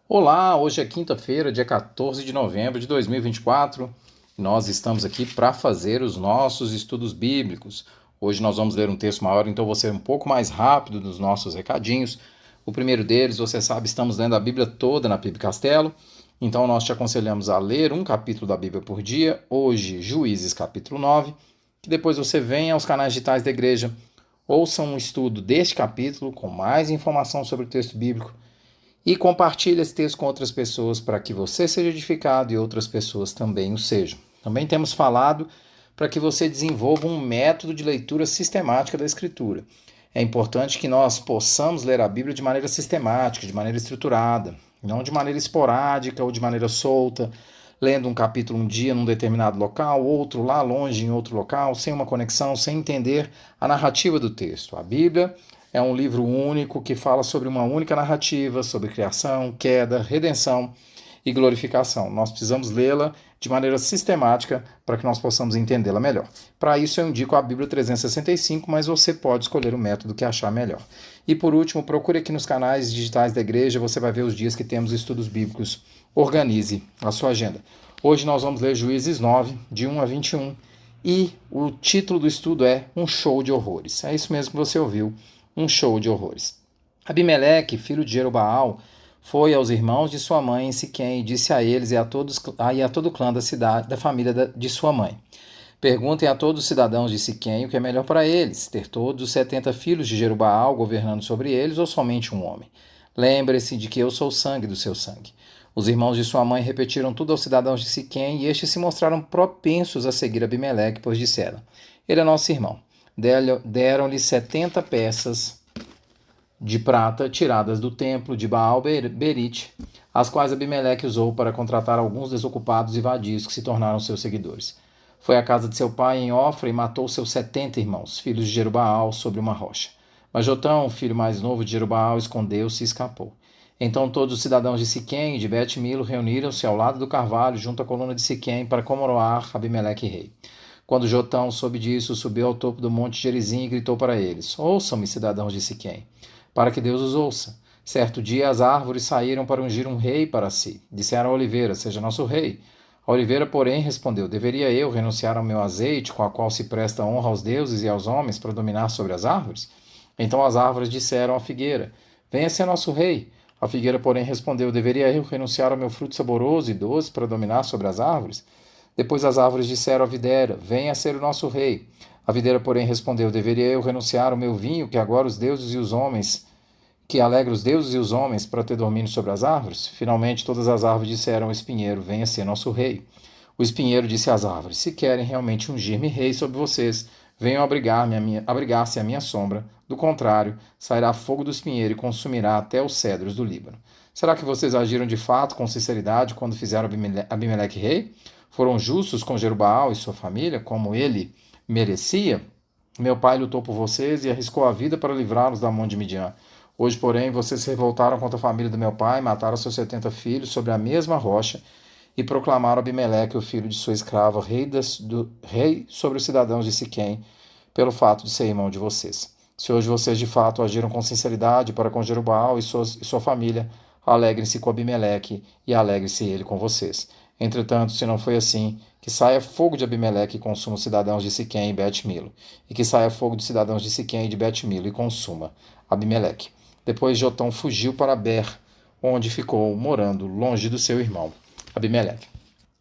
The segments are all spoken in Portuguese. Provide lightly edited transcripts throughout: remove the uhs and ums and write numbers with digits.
Olá, hoje é quinta-feira, dia 14 de novembro de 2024. Nós estamos aqui para fazer os nossos estudos bíblicos. Hoje nós vamos ler um texto maior, então vou ser um pouco mais rápido nos nossos recadinhos. O primeiro deles, você sabe, estamos lendo a Bíblia toda na PIB Castelo, então nós te aconselhamos a ler um capítulo da Bíblia por dia. Hoje, Juízes capítulo 9, que depois você venha aos canais digitais da igreja, ouça um estudo deste capítulo com mais informação sobre o texto bíblico e compartilhe esse texto com outras pessoas para que você seja edificado e outras pessoas também o sejam. Também temos falado para que você desenvolva um método de leitura sistemática da Escritura. É importante que nós possamos ler a Bíblia de maneira sistemática, de maneira estruturada, não de maneira esporádica ou de maneira solta, lendo um capítulo um dia num determinado local, outro lá longe em outro local, sem uma conexão, sem entender a narrativa do texto. A Bíblia é um livro único que fala sobre uma única narrativa, sobre criação, queda, redenção e glorificação. Nós precisamos lê-la de maneira sistemática para que nós possamos entendê-la melhor. Para isso eu indico a Bíblia 365, mas você pode escolher o método que achar melhor. E por último, procure aqui nos canais digitais da igreja, você vai ver os dias que temos estudos bíblicos. Organize a sua agenda. Hoje nós vamos ler Juízes 9, de 1 a 21, e o título do estudo é Um Show de Horrores. É isso mesmo que você ouviu, um show de horrores. Abimeleque, filho de Jerubaal, foi aos irmãos de sua mãe em Siquém e disse a eles e a todo o clã da cidade, da família de sua mãe: Perguntem a todos os cidadãos de Siquém o que é melhor para eles, ter todos os 70 filhos de Jerubaal governando sobre eles ou somente um homem. Lembre-se de que eu sou o sangue do seu sangue. Os irmãos de sua mãe repetiram tudo aos cidadãos de Siquém e estes se mostraram propensos a seguir Abimeleque, pois disseram: Ele é nosso irmão. Deram-lhe 70 peças de prata tiradas do templo de Baal-Berite, as quais Abimeleque usou para contratar alguns desocupados e vadios que se tornaram seus seguidores. Foi à casa de seu pai em Ofra e matou seus 70 irmãos, filhos de Jerubaal, sobre uma rocha. Mas Jotão, filho mais novo de Jerubaal, escondeu-se e escapou. Então todos os cidadãos de Siquém e de Bet-Milo reuniram-se ao lado do carvalho, junto à coluna de Siquém, para coroar Abimeleque rei. Quando Jotão soube disso, subiu ao topo do monte Gerizim e gritou para eles: Ouçam-me, cidadãos de Siquém, para que Deus os ouça. Certo dia as árvores saíram para ungir um rei para si. Disseram a oliveira: Seja nosso rei. A oliveira, porém, respondeu: Deveria eu renunciar ao meu azeite, com a qual se presta honra aos deuses e aos homens, para dominar sobre as árvores? Então as árvores disseram à figueira: Venha ser nosso rei. A figueira, porém, respondeu: Deveria eu renunciar ao meu fruto saboroso e doce para dominar sobre as árvores? Depois as árvores disseram à videira: Venha ser o nosso rei. A videira, porém, respondeu: Deveria eu renunciar ao meu vinho, que agora os deuses e os homens, que alegra os deuses e os homens, para ter domínio sobre as árvores? Finalmente todas as árvores disseram ao espinheiro: Venha ser nosso rei. O espinheiro disse às árvores: Se querem realmente ungir-me rei sobre vocês, venham abrigar-se à minha sombra. Do contrário, sairá fogo do espinheiro e consumirá até os cedros do Líbano. Será que vocês agiram de fato com sinceridade quando fizeram Abimeleque rei? Foram justos com Jerubaal e sua família, como ele merecia? Meu pai lutou por vocês e arriscou a vida para livrá-los da mão de Midian. Hoje, porém, vocês se revoltaram contra a família do meu pai, mataram seus 70 filhos sobre a mesma rocha e proclamaram Abimeleque, o filho de sua escrava, rei sobre os cidadãos de Siquém, pelo fato de ser irmão de vocês. Se hoje vocês de fato agiram com sinceridade para com Jerubaal e sua família, alegrem-se com Abimeleque e alegre-se ele com vocês. Entretanto, se não foi assim, que saia fogo de Abimeleque e consuma os cidadãos de Siquém e Bet-Milo, e que saia fogo dos cidadãos de Siquém e de Bet-Milo e consuma Abimeleque. Depois Jotão fugiu para Ber, onde ficou morando longe do seu irmão Abimeleque.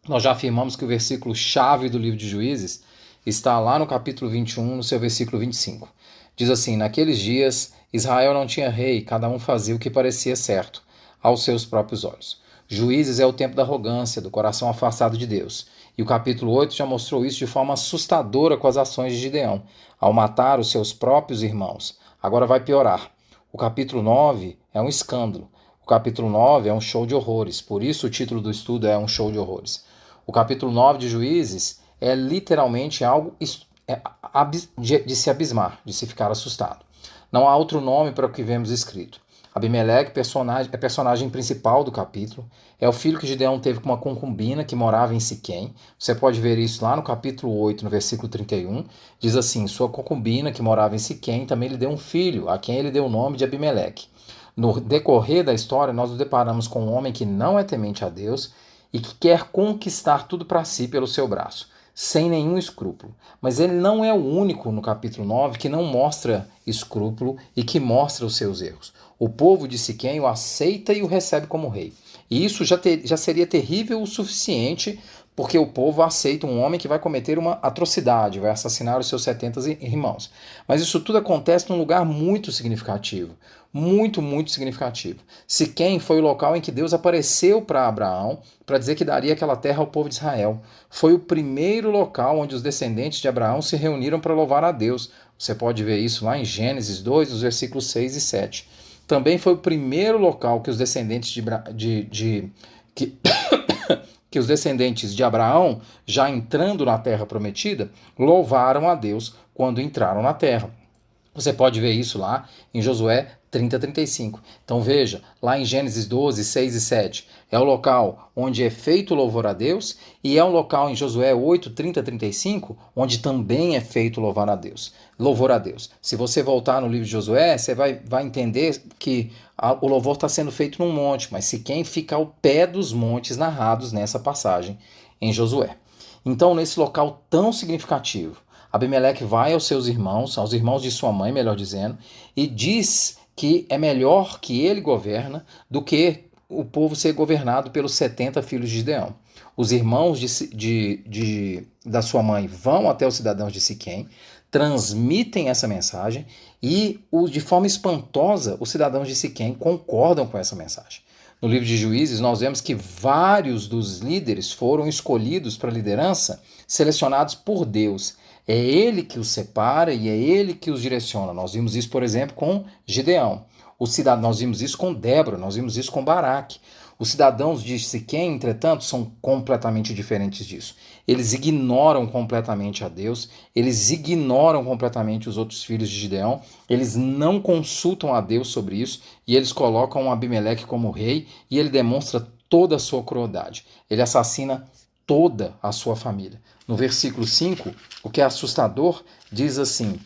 Nós já afirmamos que o versículo-chave do livro de Juízes está lá no capítulo 21, no seu versículo 25. Diz assim: Naqueles dias, Israel não tinha rei, cada um fazia o que parecia certo, aos seus próprios olhos. Juízes é o tempo da arrogância, do coração afastado de Deus. E o capítulo 8 já mostrou isso de forma assustadora com as ações de Gideão, ao matar os seus próprios irmãos. Agora vai piorar. O capítulo 9 é um escândalo. O capítulo 9 é um show de horrores, por isso o título do estudo é Um Show de Horrores. O capítulo 9 de Juízes é literalmente algo de se abismar, de se ficar assustado. Não há outro nome para o que vemos escrito. Abimeleque é personagem principal do capítulo, é o filho que Gideão teve com uma concubina que morava em Siquém. Você pode ver isso lá no capítulo 8, no versículo 31. Diz assim: Sua concubina que morava em Siquém também lhe deu um filho, a quem ele deu o nome de Abimeleque. No decorrer da história, nós nos deparamos com um homem que não é temente a Deus e que quer conquistar tudo para si pelo seu braço, sem nenhum escrúpulo. Mas ele não é o único no capítulo 9 que não mostra escrúpulo e que mostra os seus erros. O povo de Siquém o aceita e o recebe como rei. E isso já seria terrível o suficiente, porque o povo aceita um homem que vai cometer uma atrocidade, vai assassinar os seus 70 irmãos. Mas isso tudo acontece num lugar muito significativo. Muito, muito significativo. Siquém foi o local em que Deus apareceu para Abraão para dizer que daria aquela terra ao povo de Israel. Foi o primeiro local onde os descendentes de Abraão se reuniram para louvar a Deus. Você pode ver isso lá em Gênesis 2, nos versículos 6 e 7. Também foi o primeiro local que os descendentes que os descendentes de Abraão, já entrando na terra prometida, louvaram a Deus quando entraram na terra. Você pode ver isso lá em Josué 30, 35. Então veja, lá em Gênesis 12, 6 e 7, é o local onde é feito o louvor a Deus, e é um local em Josué 8, 30, 35, onde também é feito louvor a Deus. Se você voltar no livro de Josué, você vai entender que o louvor está sendo feito num monte, mas Siquém fica ao pé dos montes narrados nessa passagem em Josué. Então, nesse local tão significativo, Abimeleque vai aos seus irmãos, aos irmãos de sua mãe, melhor dizendo, e diz que é melhor que ele governa do que o povo ser governado pelos 70 filhos de Gideão. Os irmãos da sua mãe vão até os cidadãos de Siquém, transmitem essa mensagem e, de forma espantosa, os cidadãos de Siquém concordam com essa mensagem. No livro de Juízes, nós vemos que vários dos líderes foram escolhidos para a liderança, selecionados por Deus. É ele que os separa e é ele que os direciona. Nós vimos isso, por exemplo, com Gideão. Nós vimos isso com Débora, nós vimos isso com Baraque. Os cidadãos de Siquém, entretanto, são completamente diferentes disso. Eles ignoram completamente a Deus, eles ignoram completamente os outros filhos de Gideão, eles não consultam a Deus sobre isso e eles colocam Abimeleque como rei e ele demonstra toda a sua crueldade. Ele assassina toda a sua família. No versículo 5, o que é assustador, diz assim,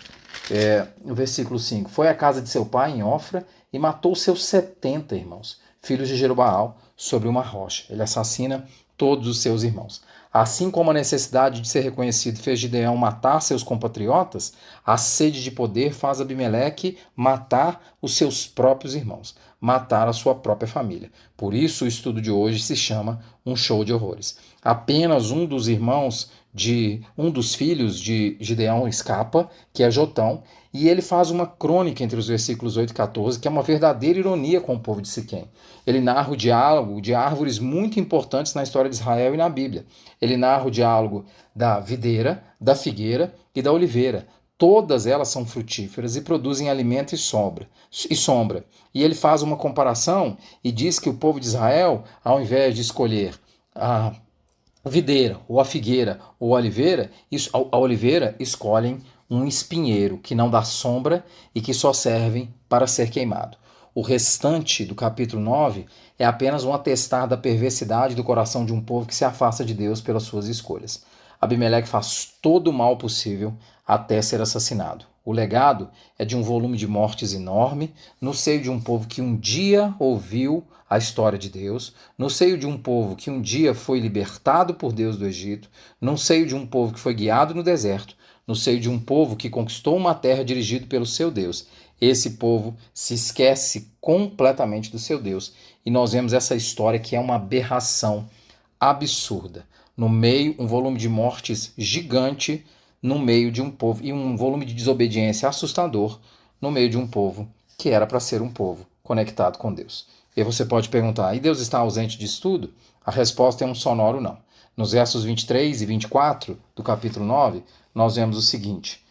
no versículo 5, foi à casa de seu pai em Ofra e matou seus 70 irmãos, filhos de Jerubaal, sobre uma rocha. Ele assassina todos os seus irmãos. Assim como a necessidade de ser reconhecido fez Gideão matar seus compatriotas, a sede de poder faz Abimeleque matar os seus próprios irmãos, matar a sua própria família. Por isso o estudo de hoje se chama Um Show de Horrores. Apenas um dos filhos de Gideão escapa, que é Jotão, e ele faz uma crônica entre os versículos 8 e 14, que é uma verdadeira ironia com o povo de Siquém. Ele narra o diálogo de árvores muito importantes na história de Israel e na Bíblia. Ele narra o diálogo da videira, da figueira e da oliveira. Todas elas são frutíferas e produzem alimento e sombra. E ele faz uma comparação e diz que o povo de Israel, ao invés de escolher a videira, ou a figueira, ou a oliveira, escolhem um espinheiro que não dá sombra e que só servem para ser queimado. O restante do capítulo 9 é apenas um atestar da perversidade do coração de um povo que se afasta de Deus pelas suas escolhas. Abimeleque faz todo o mal possível até ser assassinado. O legado é de um volume de mortes enorme, no seio de um povo que um dia ouviu a história de Deus, no seio de um povo que um dia foi libertado por Deus do Egito, no seio de um povo que foi guiado no deserto, no seio de um povo que conquistou uma terra dirigido pelo seu Deus. Esse povo se esquece completamente do seu Deus. E nós vemos essa história que é uma aberração absurda. No meio, um volume de mortes gigante no meio de um povo, e um volume de desobediência assustador no meio de um povo que era para ser um povo conectado com Deus. E você pode perguntar, e Deus está ausente disso tudo? A resposta é um sonoro não. Nos versos 23 e 24 do capítulo 9, nós vemos o seguinte: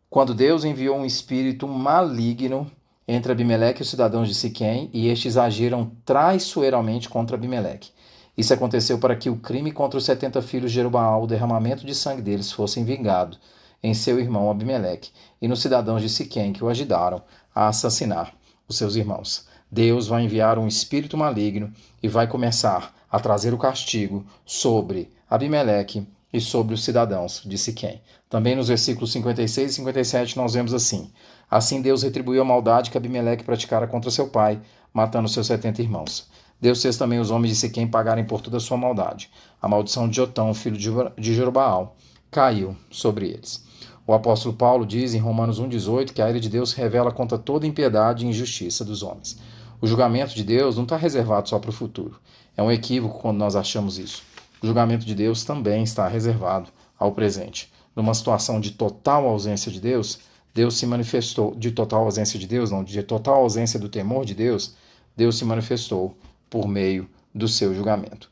quando Deus enviou um espírito maligno entre Abimeleque e os cidadãos de Siquém, e estes agiram traiçoeiramente contra Abimeleque. Isso aconteceu para que o crime contra os 70 filhos de Jerubaal, o derramamento de sangue deles, fossem vingado em seu irmão Abimeleque e nos cidadãos de Siquém que o ajudaram a assassinar os seus irmãos. Deus vai enviar um espírito maligno e vai começar a trazer o castigo sobre Abimeleque e sobre os cidadãos de Siquém. Também nos versículos 56 e 57 nós vemos assim: assim Deus retribuiu a maldade que Abimeleque praticara contra seu pai, matando seus 70 irmãos. Deus fez também os homens de Siquém pagarem por toda a sua maldade. A maldição de Jotão, filho de Jerobaal, caiu sobre eles. O apóstolo Paulo diz em Romanos 1,18 que a ira de Deus revela contra toda impiedade e injustiça dos homens. O julgamento de Deus não está reservado só para o futuro. É um equívoco quando nós achamos isso. O julgamento de Deus também está reservado ao presente. Numa situação de total ausência de Deus, Deus se manifestou, de total ausência de Deus, não, de total ausência do temor de Deus, Deus se manifestou por meio do seu julgamento.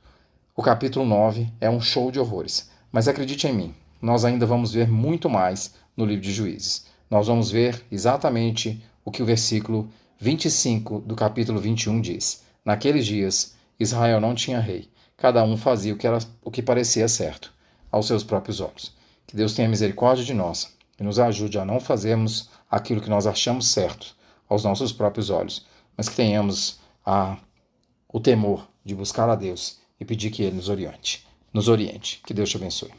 O capítulo 9 é um show de horrores, mas acredite em mim, nós ainda vamos ver muito mais no livro de Juízes. Nós vamos ver exatamente o que o versículo 25 do capítulo 21 diz. Naqueles dias, Israel não tinha rei, cada um fazia o que parecia certo aos seus próprios olhos. Que Deus tenha misericórdia de nós e nos ajude a não fazermos aquilo que nós achamos certo aos nossos próprios olhos, mas que tenhamos o temor de buscar a Deus e pedir que Ele nos oriente. Que Deus te abençoe.